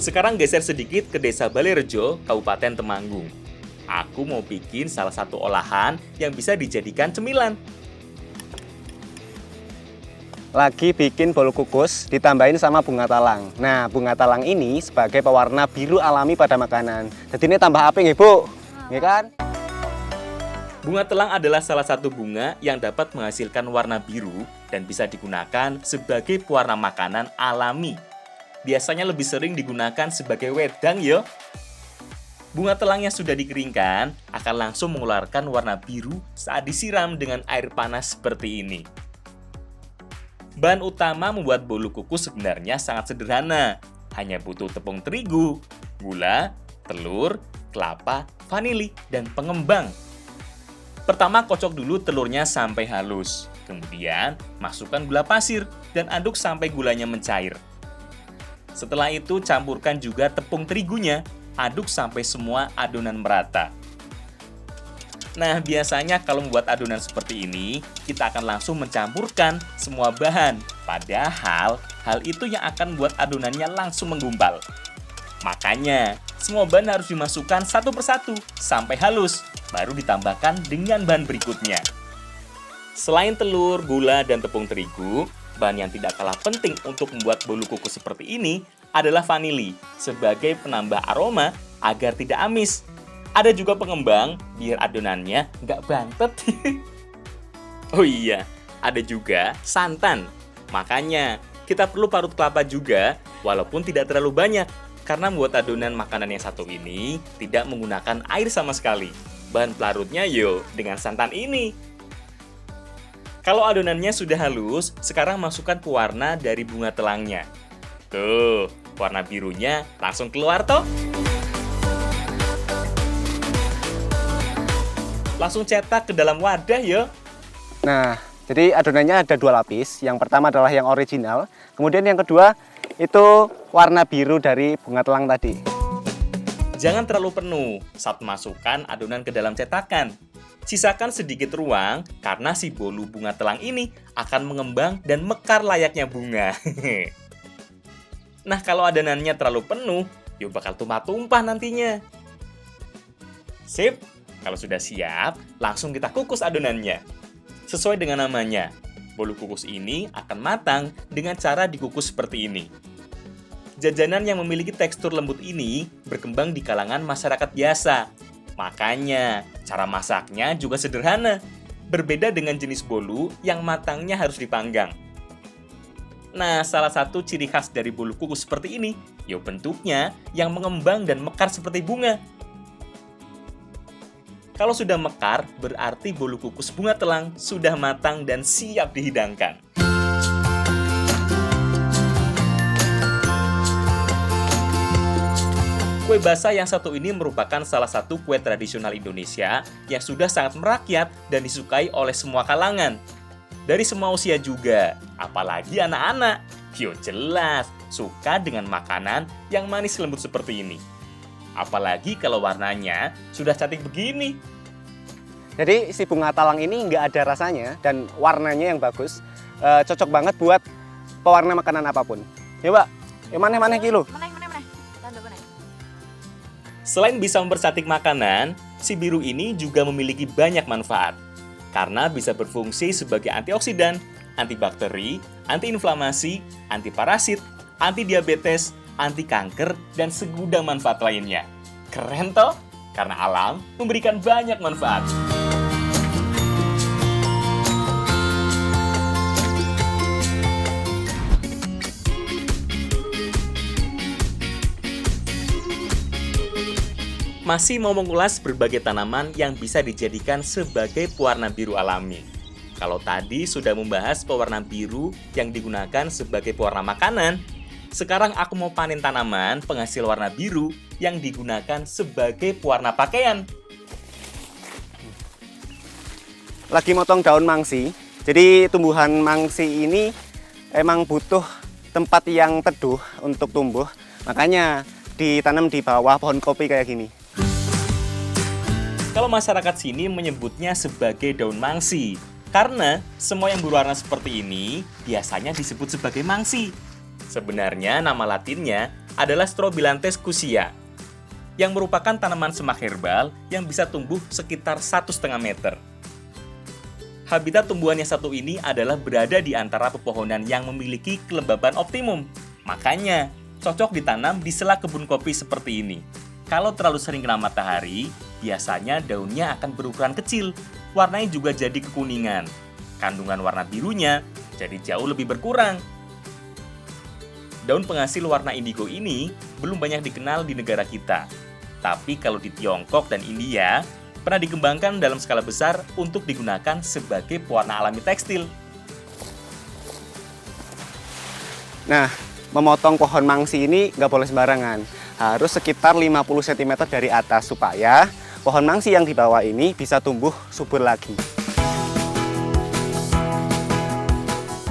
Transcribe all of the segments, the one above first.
Sekarang geser sedikit ke Desa Balerejo, Kabupaten Temanggung. Aku mau bikin salah satu olahan yang bisa dijadikan cemilan. Lagi bikin bolu kukus ditambahin sama bunga talang. Nah, bunga talang ini sebagai pewarna biru alami pada makanan. Jadi ini tambah apik nggih, Bu? Nggih kan? Bunga telang adalah salah satu bunga yang dapat menghasilkan warna biru dan bisa digunakan sebagai pewarna makanan alami. Biasanya lebih sering digunakan sebagai wedang yo. Bunga telang yang sudah dikeringkan akan langsung mengeluarkan warna biru saat disiram dengan air panas seperti ini. Bahan utama membuat bolu kukus sebenarnya sangat sederhana. Hanya butuh tepung terigu, gula, telur, kelapa, vanili, dan pengembang. Pertama, kocok dulu telurnya sampai halus. Kemudian, masukkan gula pasir dan aduk sampai gulanya mencair. Setelah itu, campurkan juga tepung terigunya. Aduk sampai semua adonan merata. Nah, biasanya kalau membuat adonan seperti ini, kita akan langsung mencampurkan semua bahan. Padahal, hal itu yang akan membuat adonannya langsung menggumpal. Makanya, semua bahan harus dimasukkan satu persatu sampai halus, baru ditambahkan dengan bahan berikutnya. Selain telur, gula, dan tepung terigu, bahan yang tidak kalah penting untuk membuat bolu kukus seperti ini adalah vanili sebagai penambah aroma agar tidak amis. Ada juga pengembang biar adonannya nggak bantet. Oh iya, ada juga santan. Makanya, kita perlu parut kelapa juga walaupun tidak terlalu banyak. Karena membuat adonan makanan yang satu ini tidak menggunakan air sama sekali. Bahan pelarutnya dengan santan ini. Kalau adonannya sudah halus, sekarang masukkan pewarna dari bunga telangnya. Tuh, warna birunya langsung keluar toh. Langsung cetak ke dalam wadah ya. Nah, jadi adonannya ada dua lapis. Yang pertama adalah yang original. Kemudian yang kedua itu warna biru dari bunga telang tadi. Jangan terlalu penuh saat masukkan adonan ke dalam cetakan. Sisakan sedikit ruang karena si bolu bunga telang ini akan mengembang dan mekar layaknya bunga. Nah, kalau adonannya terlalu penuh, bakal tumpah-tumpah nantinya. Sip, kalau sudah siap, langsung kita kukus adonannya. Sesuai dengan namanya, bolu kukus ini akan matang dengan cara dikukus seperti ini. Jajanan yang memiliki tekstur lembut ini berkembang di kalangan masyarakat biasa. Makanya, cara masaknya juga sederhana. Berbeda dengan jenis bolu yang matangnya harus dipanggang. Nah, salah satu ciri khas dari bolu kukus seperti ini, bentuknya yang mengembang dan mekar seperti bunga. Kalau sudah mekar, berarti bolu kukus bunga telang sudah matang dan siap dihidangkan. Kue basah yang satu ini merupakan salah satu kue tradisional Indonesia yang sudah sangat merakyat dan disukai oleh semua kalangan. Dari semua usia juga, apalagi anak-anak. Jelas, suka dengan makanan yang manis lembut seperti ini. Apalagi kalau warnanya sudah cantik begini. Jadi si bunga talang ini nggak ada rasanya dan warnanya yang bagus. Cocok banget buat pewarna makanan apapun. Ya, Mbak. Mana kilo? Selain bisa mempercantik makanan, si biru ini juga memiliki banyak manfaat. Karena bisa berfungsi sebagai antioksidan, antibakteri, antiinflamasi, antiparasit, antidiabetes, anti kanker, dan segudang manfaat lainnya. Keren toh? Karena alam memberikan banyak manfaat. Masih mau mengulas berbagai tanaman yang bisa dijadikan sebagai pewarna biru alami. Kalau tadi sudah membahas pewarna biru yang digunakan sebagai pewarna makanan, sekarang aku mau panen tanaman penghasil warna biru yang digunakan sebagai pewarna pakaian. Lagi motong daun mangsi. Jadi tumbuhan mangsi ini emang butuh tempat yang teduh untuk tumbuh. Makanya ditanam di bawah pohon kopi kayak gini. Kalau masyarakat sini menyebutnya sebagai daun mangsi. Karena semua yang berwarna seperti ini biasanya disebut sebagai mangsi. Sebenarnya nama latinnya adalah Strobilanthes cusia, yang merupakan tanaman semak herbal yang bisa tumbuh sekitar 1,5 meter. Habitat tumbuhan yang satu ini adalah berada di antara pepohonan yang memiliki kelembaban optimum. Makanya, cocok ditanam di sela kebun kopi seperti ini. Kalau terlalu sering kena matahari, biasanya daunnya akan berukuran kecil, warnanya juga jadi kekuningan. Kandungan warna birunya jadi jauh lebih berkurang. Daun penghasil warna indigo ini belum banyak dikenal di negara kita. Tapi kalau di Tiongkok dan India, pernah dikembangkan dalam skala besar untuk digunakan sebagai pewarna alami tekstil. Nah, memotong pohon mangsi ini nggak boleh sembarangan. Harus sekitar 50 cm dari atas supaya pohon mangsi yang di bawah ini bisa tumbuh subur lagi.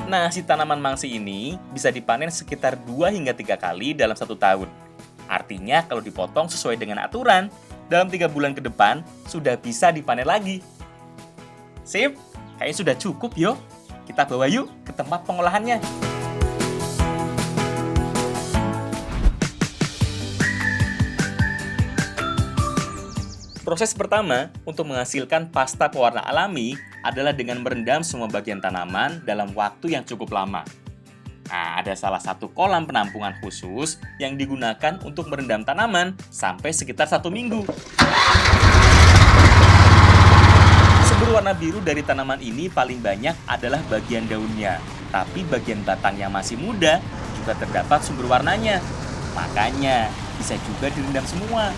Nah, si tanaman mangsi ini bisa dipanen sekitar 2 hingga 3 kali dalam 1 tahun. Artinya kalau dipotong sesuai dengan aturan, dalam 3 bulan ke depan sudah bisa dipanen lagi. Sip, kayaknya sudah cukup yo. Kita bawa yuk ke tempat pengolahannya. Proses pertama untuk menghasilkan pasta pewarna alami adalah dengan merendam semua bagian tanaman dalam waktu yang cukup lama. Nah, ada salah satu kolam penampungan khusus yang digunakan untuk merendam tanaman sampai sekitar 1 minggu. Sumber warna biru dari tanaman ini paling banyak adalah bagian daunnya, tapi bagian batang yang masih muda juga terdapat sumber warnanya. Makanya bisa juga direndam semua.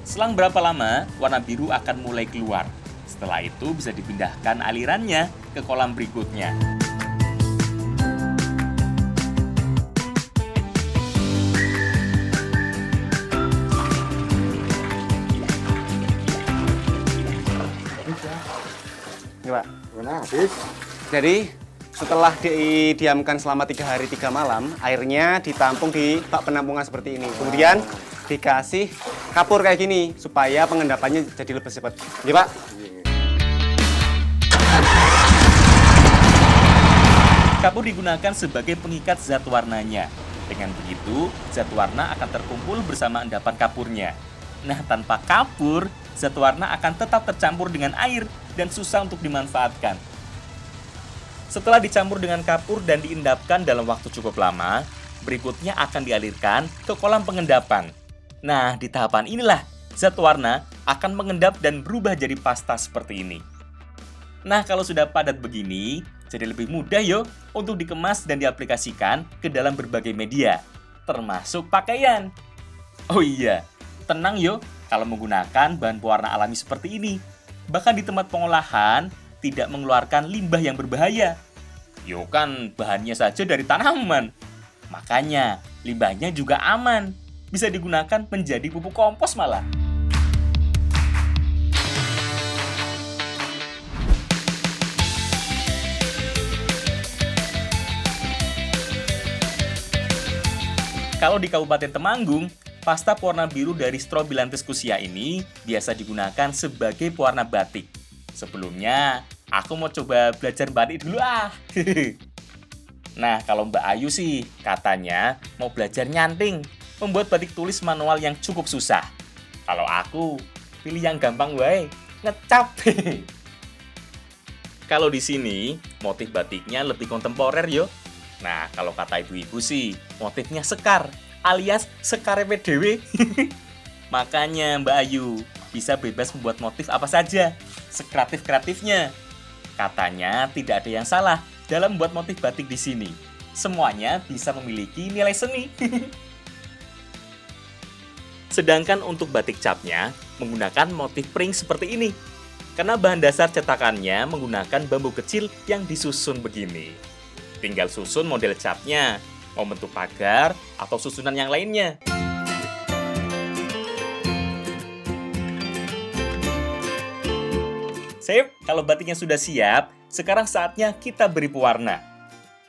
Selang berapa lama, warna biru akan mulai keluar. Setelah itu bisa dipindahkan alirannya ke kolam berikutnya. Ini, Pak. Mana habis? Jadi, setelah didiamkan selama 3 hari 3 malam, airnya ditampung di bak penampungan seperti ini. Kemudian dikasih kapur kayak gini supaya pengendapannya jadi lebih cepat. Iya, Pak. Kapur digunakan sebagai pengikat zat warnanya. Dengan begitu, zat warna akan terkumpul bersama endapan kapurnya. Nah, tanpa kapur, zat warna akan tetap tercampur dengan air dan susah untuk dimanfaatkan. Setelah dicampur dengan kapur dan diendapkan dalam waktu cukup lama, berikutnya akan dialirkan ke kolam pengendapan. Nah, di tahapan inilah zat warna akan mengendap dan berubah jadi pasta seperti ini. Nah, kalau sudah padat begini, jadi lebih mudah yo untuk dikemas dan diaplikasikan ke dalam berbagai media, termasuk pakaian. Oh iya, tenang yo kalau menggunakan bahan pewarna alami seperti ini. Bahkan di tempat pengolahan, tidak mengeluarkan limbah yang berbahaya. Yo kan bahannya saja dari tanaman. Makanya, limbahnya juga aman. Bisa digunakan menjadi pupuk kompos malah. Kalau di Kabupaten Temanggung, pasta pewarna biru dari Strobilanthes cusia ini biasa digunakan sebagai pewarna batik. Sebelumnya, aku mau coba belajar batik dulu ah. Nah, kalau Mbak Ayu sih katanya mau belajar nyanting, membuat batik tulis manual yang cukup susah. Kalau aku pilih yang gampang wae, ngecap. Kalau di sini motif batiknya lebih kontemporer yo. Nah, kalau kata ibu-ibu sih motifnya sekar alias sekar PDW. Makanya Mbak Ayu bisa bebas membuat motif apa saja, sekreatif-kreatifnya. Katanya tidak ada yang salah dalam membuat motif batik di sini. Semuanya bisa memiliki nilai seni. Sedangkan untuk batik capnya menggunakan motif pring seperti ini. Karena bahan dasar cetakannya menggunakan bambu kecil yang disusun begini. Tinggal susun model capnya, mau bentuk pagar atau susunan yang lainnya. Sip, kalau batiknya sudah siap, sekarang saatnya kita beri pewarna.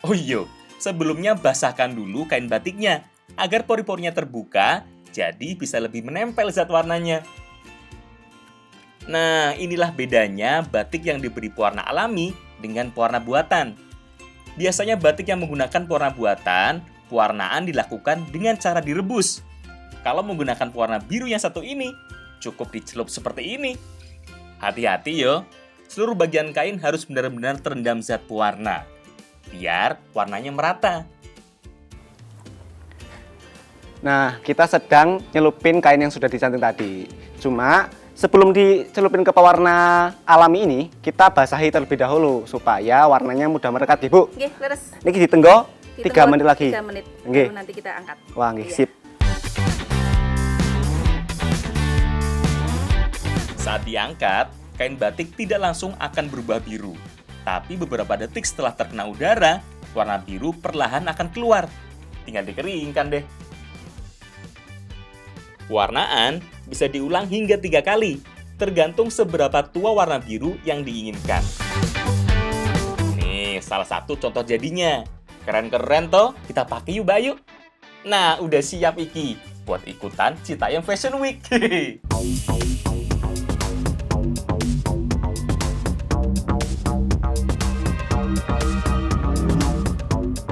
Oh iya, sebelumnya basahkan dulu kain batiknya agar pori-porinya terbuka, jadi bisa lebih menempel zat warnanya. Nah, inilah bedanya batik yang diberi pewarna alami dengan pewarna buatan. Biasanya batik yang menggunakan pewarna buatan pewarnaan dilakukan dengan cara direbus. Kalau menggunakan pewarna biru yang satu ini, cukup dicelup seperti ini. Hati-hati yo, seluruh bagian kain harus benar-benar terendam zat pewarna, biar warnanya merata. Nah, kita sedang nyelupin kain yang sudah dicanting tadi. Cuma sebelum dicelupin ke pewarna alami ini, kita basahi terlebih dahulu supaya warnanya mudah merekat, Ibu. Nggih, leres. Niki ditenggo 3 Ditunggu menit lagi. 3 menit. Nggih. Baru nanti kita angkat. Wah, nggih, Iya. sip. Saat diangkat, kain batik tidak langsung akan berubah biru. Tapi beberapa detik setelah terkena udara, warna biru perlahan akan keluar. Tinggal dikeringkan deh. Warnaan bisa diulang hingga 3 kali, tergantung seberapa tua warna biru yang diinginkan. Nih, salah satu contoh jadinya. Keren-keren toh, kita pakai yuk Bayu. Nah, udah siap iki buat ikutan Citayam Fashion Week.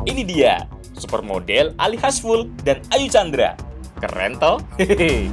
Ini dia, supermodel Ali Hasful dan Ayu Chandra. Keren toh? Hehehe.